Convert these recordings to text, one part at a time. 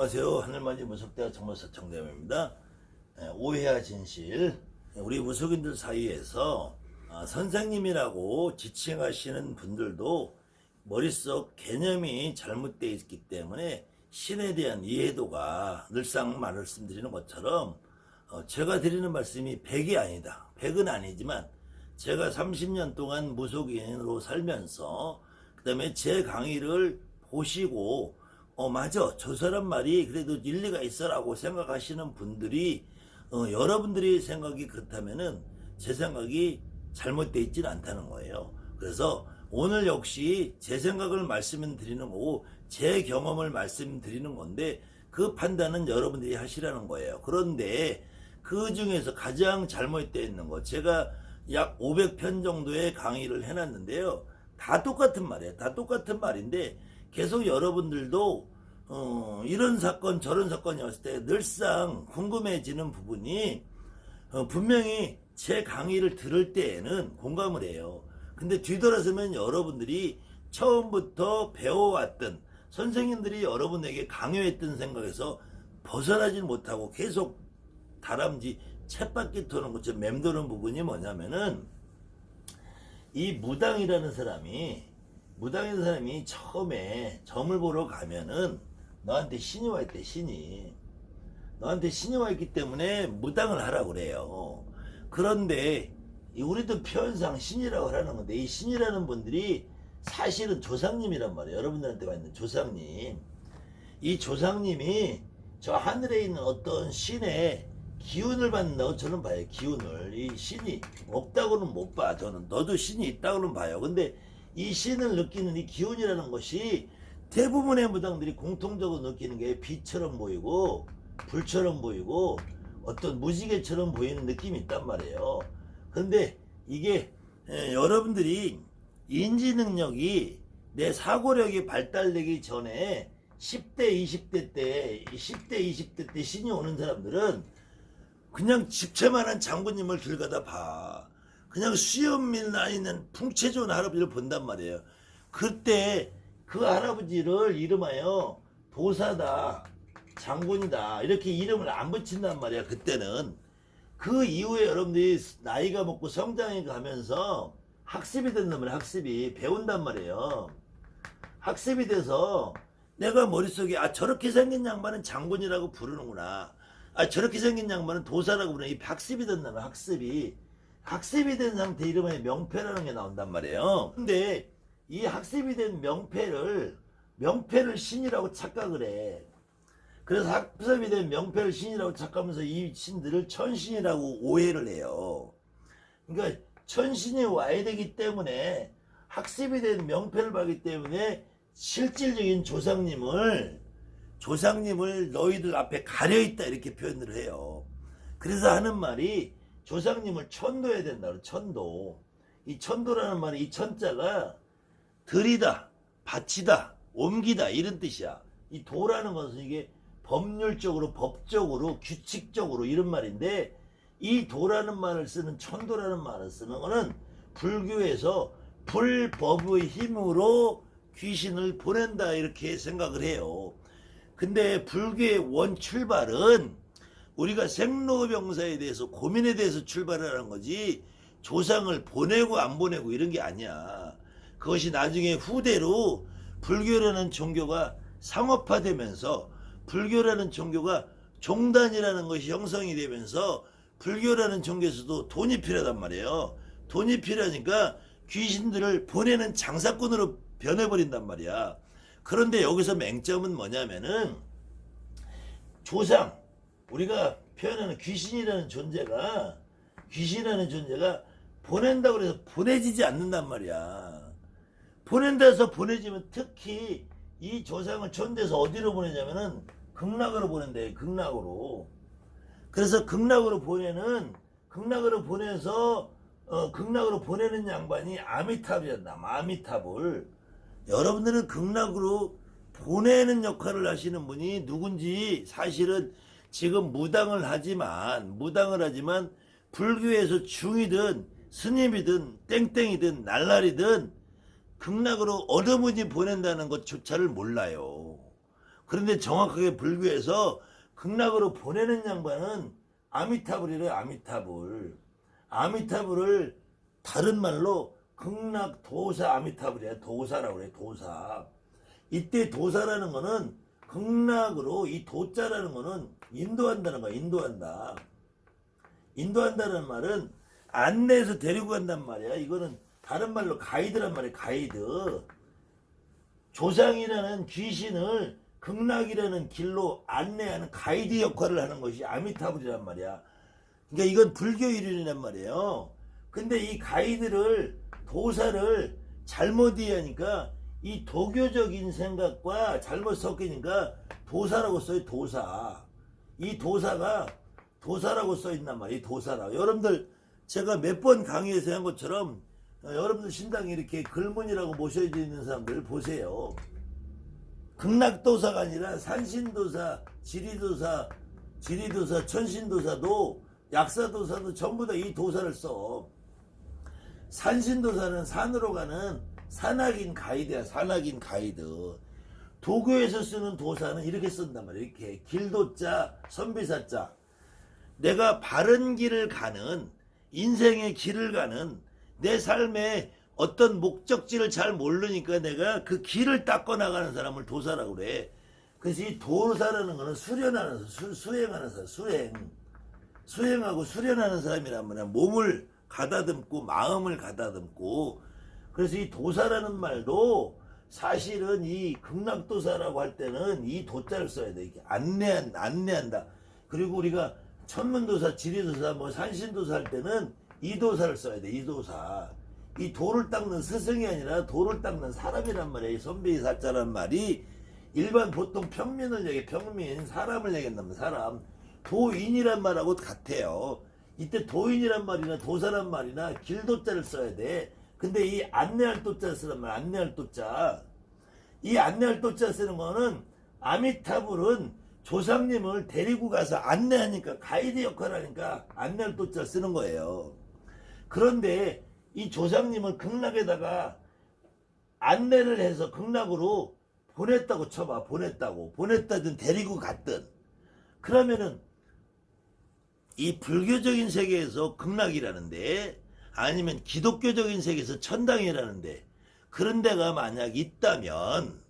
안녕하세요. 하늘맞이 무속대학 정보사 청대입니다. 오해와 진실. 우리 무속인들 사이에서 선생님이라고 지칭하시는 분들도 머릿속 개념이 잘못되어 있기 때문에 신에 대한 이해도가 늘상 말씀드리는 것처럼 제가 드리는 말씀이 100이 아니다. 100은 아니지만 제가 30년 동안 무속인으로 살면서 그 다음에 제 강의를 보시고 맞아, 저 사람 말이 그래도 일리가 있어라고 생각하시는 분들이 여러분들이 생각이 그렇다면은 제 생각이 잘못되어 있지는 않다는 거예요. 그래서 오늘 역시 제 생각을 말씀드리는 거고 제 경험을 말씀드리는 건데 그 판단은 여러분들이 하시라는 거예요. 그런데 그 중에서 가장 잘못되어 있는 거, 제가 약 500편 정도의 강의를 해놨는데요. 다 똑같은 말이에요. 다 똑같은 말인데 계속 여러분들도 이런 사건 저런 사건이 왔을 때 늘상 궁금해지는 부분이 분명히 제 강의를 들을 때에는 공감을 해요. 근데 뒤돌아서면 여러분들이 처음부터 배워왔던 선생님들이 여러분에게 강요했던 생각에서 벗어나지 못하고 계속 다람쥐 쳇바퀴 도는 것처럼 맴도는 부분이 뭐냐면은 이 무당이라는 사람이 처음에 점을 보러 가면은 너한테 신이 와 있대. 너한테 신이 와 있기 때문에 무당을 하라고 그래요. 그런데 우리도 표현상 신이라고 하라는 건데 이 신이라는 분들이 사실은 조상님이란 말이에요. 여러분들한테 와 있는 조상님. 이 조상님이 저 하늘에 있는 어떤 신의 기운을 받는다고 저는 봐요. 기운을. 이 신이 없다고는 못 봐. 저는. 너도 신이 있다고는 봐요. 근데 이 신을 느끼는 이 기운이라는 것이 대부분의 무당들이 공통적으로 느끼는 게 빛처럼 보이고 불처럼 보이고 어떤 무지개처럼 보이는 느낌이 있단 말이에요. 그런데 이게 여러분들이 인지 능력이 내 사고력이 발달되기 전에 10대 20대 때 신이 오는 사람들은 그냥 집채만한 장군님을 길 가다 봐. 그냥 수염밀 나 있는 풍채 좋은 할아버지를 본단 말이에요. 그때 그 할아버지를 이름하여 도사다, 장군이다 이렇게 이름을 안 붙인단 말이야. 그때는. 그 이후에 여러분들이 나이가 먹고 성장해 가면서 학습이 된단 말이야. 학습이 배운단 말이에요. 학습이 돼서 내가 머릿속에 저렇게 생긴 양반은 장군이라고 부르는구나, 저렇게 생긴 양반은 도사라고 부르는 이 학습이 된다는 거야. 학습이 된 상태 이름에 명패라는 게 나온단 말이에요. 근데 이 학습이 된 명패를 신이라고 착각을 해. 그래서 학습이 된 명패를 신이라고 착각하면서 이 신들을 천신이라고 오해를 해요. 그러니까 천신이 와야 되기 때문에 학습이 된 명패를 받기 때문에 실질적인 조상님을 너희들 앞에 가려있다 이렇게 표현을 해요. 그래서 하는 말이 조상님을 천도해야 된다. 천도. 이 천도라는 말이 이 천자가 들이다, 바치다, 옮기다 이런 뜻이야. 이 도라는 것은 이게 법률적으로, 법적으로, 규칙적으로 이런 말인데 이 도라는 말을 쓰는 천도라는 말을 쓰는 거는 불교에서 불법의 힘으로 귀신을 보낸다 이렇게 생각을 해요. 근데 불교의 원 출발은 우리가 생로병사에 대해서 고민에 대해서 출발을 하는 거지 조상을 보내고 안 보내고 이런 게 아니야. 그것이 나중에 후대로 불교라는 종교가 상업화되면서 불교라는 종교가 종단이라는 것이 형성이 되면서 불교라는 종교에서도 돈이 필요하단 말이에요. 돈이 필요하니까 귀신들을 보내는 장사꾼으로 변해버린단 말이야. 그런데 여기서 맹점은 뭐냐면은 조상, 우리가 표현하는 귀신이라는 존재가 보낸다고 해서 보내지지 않는단 말이야. 보낸다 해서 보내지면 특히 이 조상을 천대에서 어디로 보내냐면은 극락으로 보낸대. 극락으로. 그래서 극락으로 보내는 양반이 아미타불이란다. 아미타불. 여러분들은 극락으로 보내는 역할을 하시는 분이 누군지 사실은 지금 무당을 하지만 불교에서 중이든 스님이든 땡땡이든 날라리든 극락으로 어느 분이 보낸다는 것조차를 몰라요. 그런데 정확하게 불교에서 극락으로 보내는 양반은 아미타불이래요. 아미타불. 아미타불을 다른 말로 극락 도사 아미타불이야. 도사라고 그래. 도사. 이때 도사라는 거는 극락으로 이 도자라는 거는 인도한다는 거야. 인도한다. 인도한다는 말은 안내해서 데리고 간단 말이야. 이거는 다른 말로 가이드란 말이야. 가이드. 조상이라는 귀신을 극락이라는 길로 안내하는 가이드 역할을 하는 것이 아미타불이란 말이야. 그러니까 이건 불교 이론이란 말이에요. 근데 이 가이드를 도사를 잘못 이해하니까 이 도교적인 생각과 잘못 섞이니까 도사라고 써요. 도사. 이 도사가 도사라고 써있단 말이에요. 도사라고. 여러분들 제가 몇 번 강의에서 한 것처럼 여러분들 신당에 이렇게 글문이라고 모셔져 있는 사람들 보세요. 극락도사가 아니라 산신도사, 지리도사, 천신도사도 약사도사도 전부 다 이 도사를 써. 산신도사는 산으로 가는 산악인 가이드야. 산악인 가이드. 도교에서 쓰는 도사는 이렇게 쓴단 말이야. 이렇게 길도자, 선비사자. 내가 바른 길을 가는, 인생의 길을 가는, 내 삶의 어떤 목적지를 잘 모르니까 내가 그 길을 닦고 나가는 사람을 도사라고 그래. 그래서 이 도사라는 거는 수련하는, 수행하는 사람, 수행하고 수련하는 사람이란 말이야. 몸을 가다듬고 마음을 가다듬고. 그래서 이 도사라는 말도 사실은 이 극락도사라고 할 때는 이 도자를 써야 돼. 이게 안내한다. 그리고 우리가 천문도사, 지리도사, 뭐 산신도사 할 때는 이 도사를 써야 돼. 이 도사. 이 도를 닦는 스승이 아니라 도를 닦는 사람이란 말이야. 이 선비사자란 말이 일반 보통 평민을 얘기해. 평민, 사람을 얘기한다면 사람. 도인이란 말하고 같아요. 이때 도인이란 말이나 도사란 말이나 길도자를 써야 돼. 근데 이 안내할 도자 쓰란 말, 안내할 도자. 이 안내할 도자 쓰는 거는 아미타불은 조상님을 데리고 가서 안내하니까 가이드 역할을 하니까 안내할 도자 쓰는 거예요. 그런데 이 조상님을 극락에다가 안내를 해서 극락으로 보냈다고 쳐봐. 보냈다든 데리고 갔든. 그러면은 이 불교적인 세계에서 극락이라는데 아니면 기독교적인 세계에서 천당이라는데 그런 데가 만약 있다면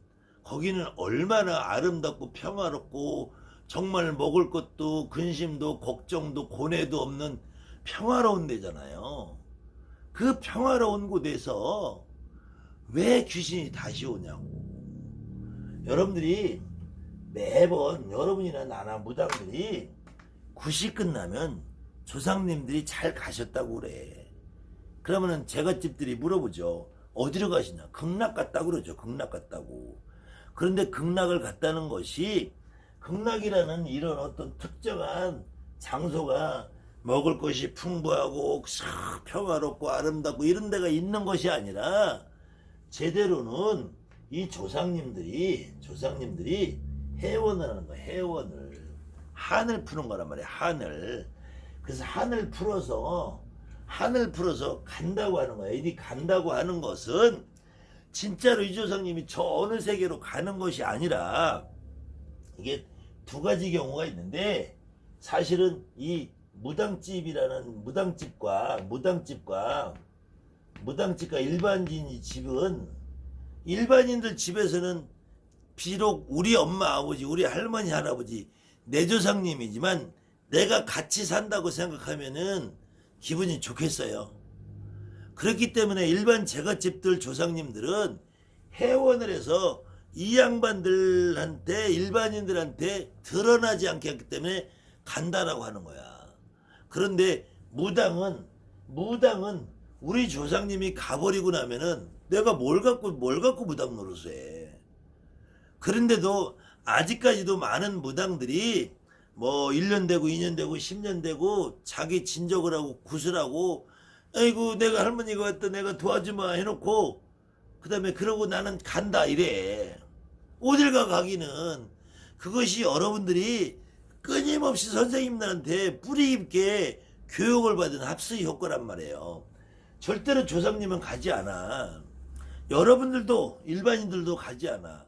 거기는 얼마나 아름답고 평화롭고 정말 먹을 것도 근심도 걱정도 고뇌도 없는 평화로운 데잖아요. 그 평화로운 곳에서 왜 귀신이 다시 오냐고. 여러분들이 매번 여러분이나 나나 무당들이 굿이 끝나면 조상님들이 잘 가셨다고 그래. 그러면은 제갓집들이 물어보죠. 어디로 가시냐? 극락 갔다고 그러죠. 극락 갔다고. 그런데 극락을 갔다는 것이 극락이라는 이런 어떤 특정한 장소가 먹을 것이 풍부하고 평화롭고 아름답고 이런 데가 있는 것이 아니라 제대로는 이 조상님들이 해원을 하는 거야. 해원을. 한을 푸는 거란 말이야. 한을. 그래서 한을 풀어서 간다고 하는 거야. 이 간다고 하는 것은 진짜로 이 조상님이 저 어느 세계로 가는 것이 아니라 이게 두 가지 경우가 있는데 사실은 이 무당집과 일반인 집은 일반인들 집에서는 비록 우리 엄마 아버지 우리 할머니 할아버지 내 조상님이지만 내가 같이 산다고 생각하면은 기분이 좋겠어요. 그렇기 때문에 일반 제갓집들 조상님들은 해원을 해서 이 양반들한테 일반인들한테 드러나지 않게 했기 때문에 간다라고 하는 거야. 그런데 무당은 우리 조상님이 가버리고 나면은 내가 뭘 갖고 무당 노릇을 해. 그런데도 아직까지도 많은 무당들이 뭐 1년 되고 2년 되고 10년 되고 자기 진적을 하고 구슬하고 아이고 내가 할머니가 왔다 내가 도와주마 해놓고 그 다음에 그러고 나는 간다 이래. 어딜 가기는 그것이 여러분들이 끊임없이 선생님들한테 뿌리 깊게 교육을 받은 합수의 효과란 말이에요. 절대로 조상님은 가지 않아. 여러분들도 일반인들도 가지 않아.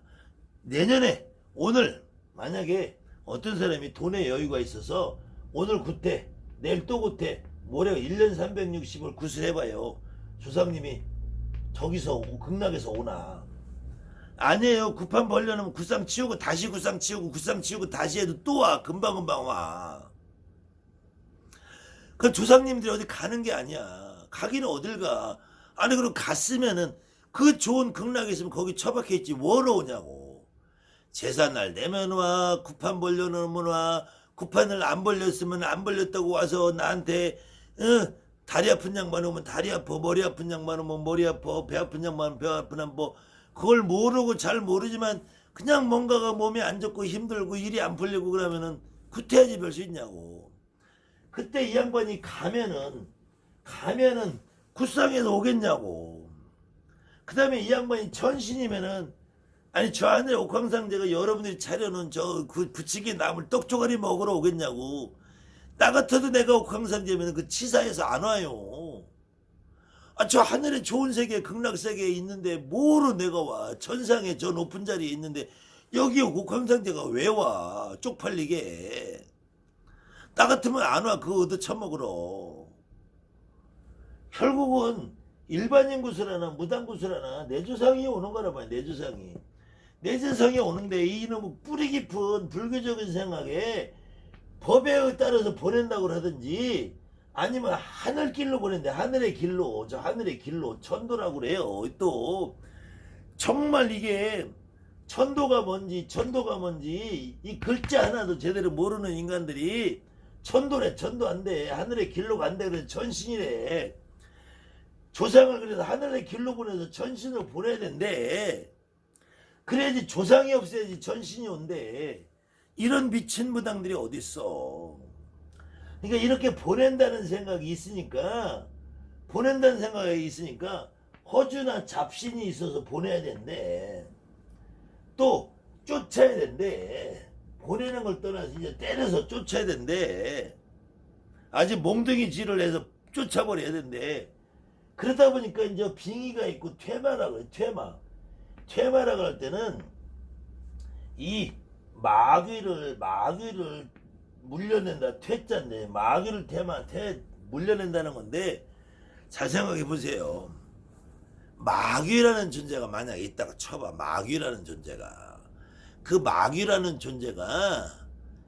내년에 오늘 만약에 어떤 사람이 돈에 여유가 있어서 오늘 굿해, 내일 또 굿해, 모레 1년 360을 굿을 해봐요. 조상님이 저기서 극락에서 오나? 아니에요. 굿판 벌려놓으면 굿상 치우고 다시 굿상 치우고 굿상 치우고 다시 해도 또 와. 금방금방 와. 그 조상님들이 어디 가는 게 아니야. 가기는 어딜 가. 아니 그럼 갔으면은 그 좋은 극락에 있으면 거기 처박혀 있지 뭐로 오냐고. 제삿날 되면 와. 굿판 벌려놓으면 와. 굿판을 안 벌렸으면 안 벌렸다고 와서 나한테 다리 아픈 양반 오면 다리 아파, 머리 아픈 양반 오면 머리 아파, 배 아픈 양반 오면 배 아프나 뭐 그걸 모르고 잘 모르지만 그냥 뭔가가 몸이 안 좋고 힘들고 일이 안 풀리고 그러면은 굿해야지 별 수 있냐고. 그때 이 양반이 가면은 굿상에서 오겠냐고. 그 다음에 이 양반이 천신이면은 아니 저 하늘에 옥황상제가 여러분들이 차려놓은 저 그 부치기 나물 떡조가리 먹으러 오겠냐고. 나 같아도 내가 옥황상제면 그 치사해서 안 와요. 아, 저 하늘에 좋은 세계 극락세계에 있는데 뭐로 내가 와. 천상에 저 높은 자리에 있는데 여기 옥황상제가 왜 와. 쪽팔리게. 나 같으면 안 와. 그거 얻어 처먹으러. 결국은 일반인 구슬하나 무당 구슬하나 내 조상이 오는 거라 봐요. 내 조상이. 내 조상이 오는데 이놈의 뿌리 깊은 불교적인 생각에 법에 따라서 보낸다고 하든지 아니면 하늘길로 보낸대. 하늘의 길로. 저 하늘의 길로 천도라고 그래요. 또 정말 이게 천도가 뭔지 이 글자 하나도 제대로 모르는 인간들이 천도래. 천도 안 돼. 하늘의 길로 간대. 그래서 천신이래. 조상을 그래서 하늘의 길로 보내서 천신을 보내야 된대. 그래야지 조상이 없어야지 천신이 온대. 이런 미친 무당들이 어딨어. 그러니까 이렇게 보낸다는 생각이 있으니까 허주나 잡신이 있어서 보내야 된대. 또 쫓아야 된대. 보내는 걸 떠나서 이제 때려서 쫓아야 된대. 아직 몽둥이 질을 해서 쫓아버려야 된대. 그러다 보니까 이제 빙의가 있고 퇴마라고 해요. 퇴마라고 할 때는 이 마귀를 물려낸다. 퇴자인데 마귀를 물려낸다는 건데 잘 생각해 보세요. 마귀라는 존재가 만약에 있다가 쳐봐. 마귀라는 존재가. 그 마귀라는 존재가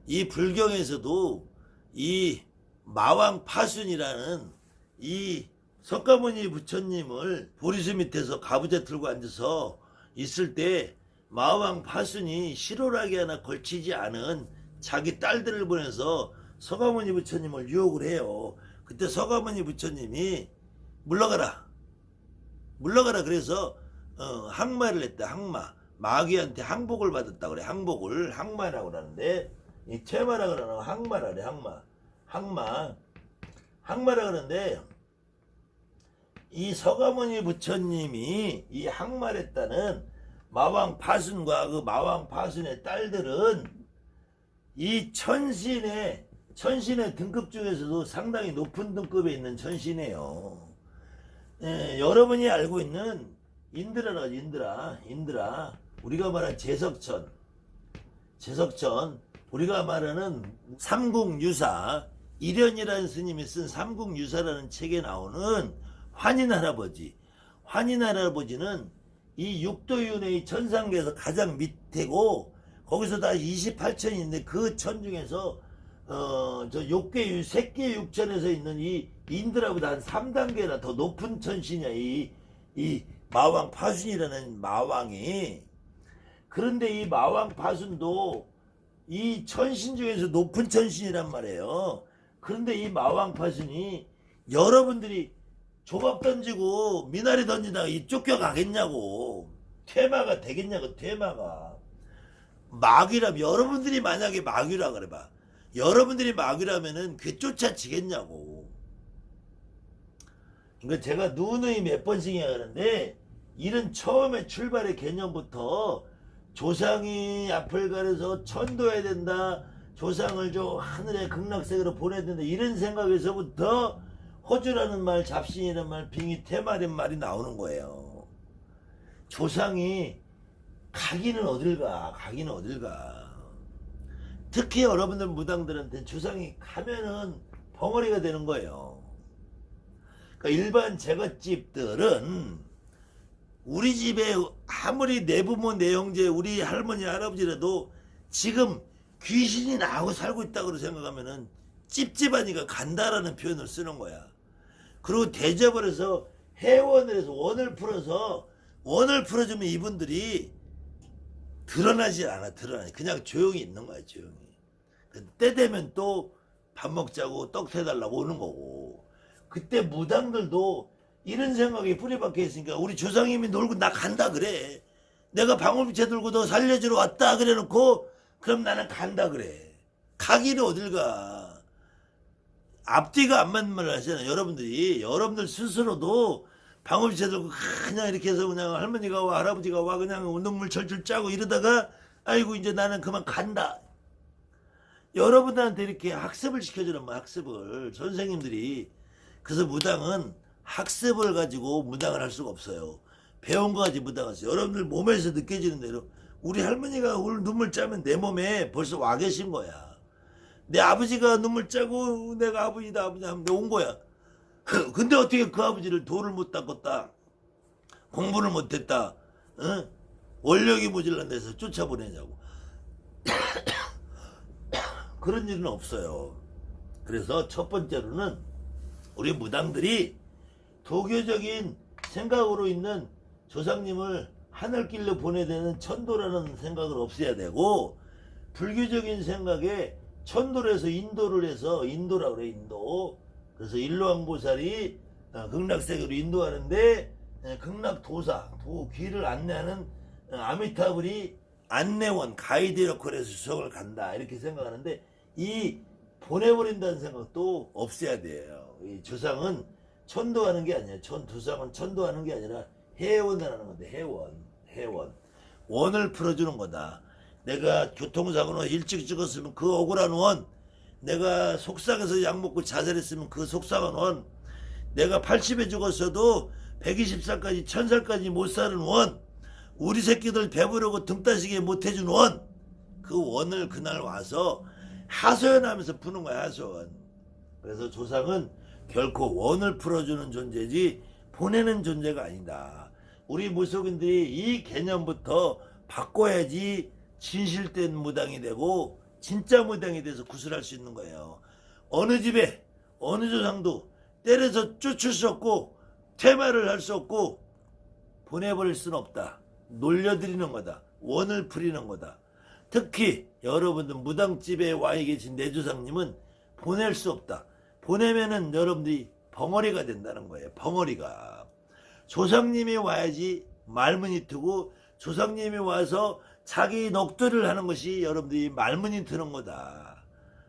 이 불경에서도 이 마왕파순이라는 이 석가모니 부처님을 보리수 밑에서 가부좌 들고 앉아서 있을 때 마왕파순이 실오라기 하나 걸치지 않은 자기 딸들을 보내서 석가모니 부처님을 유혹을 해요. 그때 석가모니 부처님이 물러가라 그래서 항마를 했다. 항마. 마귀한테 항복을 받았다 그래. 항마라고 그러는데 이 퇴마라고 그러는 항마라 그래. 항마라 그러는데 이 석가모니 부처님이 이 항마를 했다는 마왕파순과 그 마왕파순의 딸들은 이 천신의 등급 중에서도 상당히 높은 등급에 있는 천신이에요. 예, 여러분이 알고 있는 인드라라. 우리가 말하는 제석천, 우리가 말하는 삼국유사, 이련이라는 스님이 쓴 삼국유사라는 책에 나오는 환인할아버지는 이 육도윤회의 천상계에서 가장 밑에고 거기서 다 28천인데 그 천 중에서 저 욕계 색계 육천에서 있는 이 인드라보다 한 3단계나 더 높은 천신이야. 이 마왕 파순이라는 마왕이. 그런데 이 마왕 파순도 이 천신 중에서 높은 천신이란 말이에요. 그런데 이 마왕 파순이 여러분들이 조밥 던지고 미나리 던지다가 이 쫓겨가겠냐고. 퇴마가 되겠냐고. 퇴마가. 마귀라면 여러분들이 만약에 마귀라 그래봐. 여러분들이 마귀라면은 그게 쫓아지겠냐고. 그러니까 제가 누누이 몇 번씩 하는데 이런 처음에 출발의 개념부터 조상이 앞을 가려서 천도해야 된다. 조상을 저 하늘의 극락세계로 보내야 된다. 이런 생각에서부터 허주라는 말, 잡신이라는 말, 빙의, 퇴마라는 말이 나오는 거예요. 조상이 가기는 어딜 가. 특히 여러분들 무당들한테 조상이 가면은 벙어리가 되는 거예요. 그러니까 일반 제갓집들은 우리 집에 아무리 내 부모 내 형제 우리 할머니 할아버지라도 지금 귀신이 나하고 살고 있다고 생각하면은 찝찝하니까 간다라는 표현을 쓰는 거야. 그리고 대접을 해서 회원을 해서 원을 풀어주면 이분들이 드러나지 않아. 그냥 조용히 있는 거야. 조용히. 때 되면 또 밥 먹자고 떡 해달라고 오는 거고, 그때 무당들도 이런 생각이 뿌리 박혀 있으니까 우리 조상님이 놀고 나 간다 그래. 내가 방울빛에 들고 너 살려주러 왔다 그래 놓고 그럼 나는 간다 그래. 가기는 어딜 가. 앞뒤가 안 맞는 말을 하잖아요. 여러분들 스스로도 방울빛에 들고 그냥 이렇게 해서 그냥 할머니가 와 할아버지가 와 그냥 눈물 철철 짜고 이러다가 아이고 이제 나는 그만 간다. 여러분들한테 이렇게 학습을 시켜주는 거야. 학습을 선생님들이. 그래서 무당은 학습을 가지고 무당을 할 수가 없어요. 배운 거 가지고 무당을 했어요. 여러분들 몸에서 느껴지는 대로 우리 할머니가 오늘 눈물 짜면 내 몸에 벌써 와 계신 거야. 내 아버지가 눈물 짜고 내가 아버지다 아버지 하면 온 거야. 근데 어떻게 그 아버지를 돌을 못 닦았다, 공부를 못했다, 원력이 모질란 데서 쫓아보내냐고. 그런 일은 없어요. 그래서 첫 번째로는 우리 무당들이 도교적인 생각으로 있는 조상님을 하늘길로 보내야 되는 천도라는 생각을 없애야 되고, 불교적인 생각에 천도를 해서 인도라고 그래. 인도. 그래서 일로왕보살이 극락세계로 인도하는데 극락도사 길을 안내하는 아미타불이 안내원 가이드 역할에서 수석을 간다 이렇게 생각하는데, 이 보내버린다는 생각도 없애야 돼요. 이 조상은 천도하는 게 아니에요. 조상은 천도하는 게 아니라 해원을 하는 건데, 해원 원을 풀어주는 거다. 내가 교통사고로 일찍 죽었으면 그 억울한 원, 내가 속상해서 약 먹고 자살했으면 그 속상한 원, 내가 80에 죽었어도 120살까지 1000살까지 못 사는 원, 우리 새끼들 배부르고 등 따시게 못 해준 원, 그 원을 그날 와서 하소연하면서 푸는 거야. 하소연. 그래서 조상은 결코 원을 풀어주는 존재지 보내는 존재가 아니다. 우리 무속인들이 이 개념부터 바꿔야지 진실된 무당이 되고 진짜 무당이 돼서 구슬할 수 있는 거예요. 어느 집에 어느 조상도 때려서 쫓을 수 없고 퇴마를 할 수 없고 보내버릴 수는 없다. 놀려드리는 거다. 원을 풀이는 거다. 특히 여러분들 무당집에 와 계신 내 조상님은 보낼 수 없다. 보내면은 여러분들이 벙어리가 된다는 거예요. 벙어리가. 조상님이 와야지 말문이 트고, 조상님이 와서 자기 녹두를 하는 것이 여러분들이 말문이 트는 거다.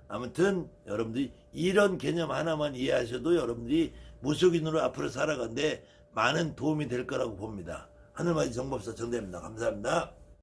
아무튼 여러분들이 이런 개념 하나만 이해하셔도 여러분들이 무속인으로 앞으로 살아가는데 많은 도움이 될 거라고 봅니다. 하늘마지 정법사 정대입니다. 감사합니다.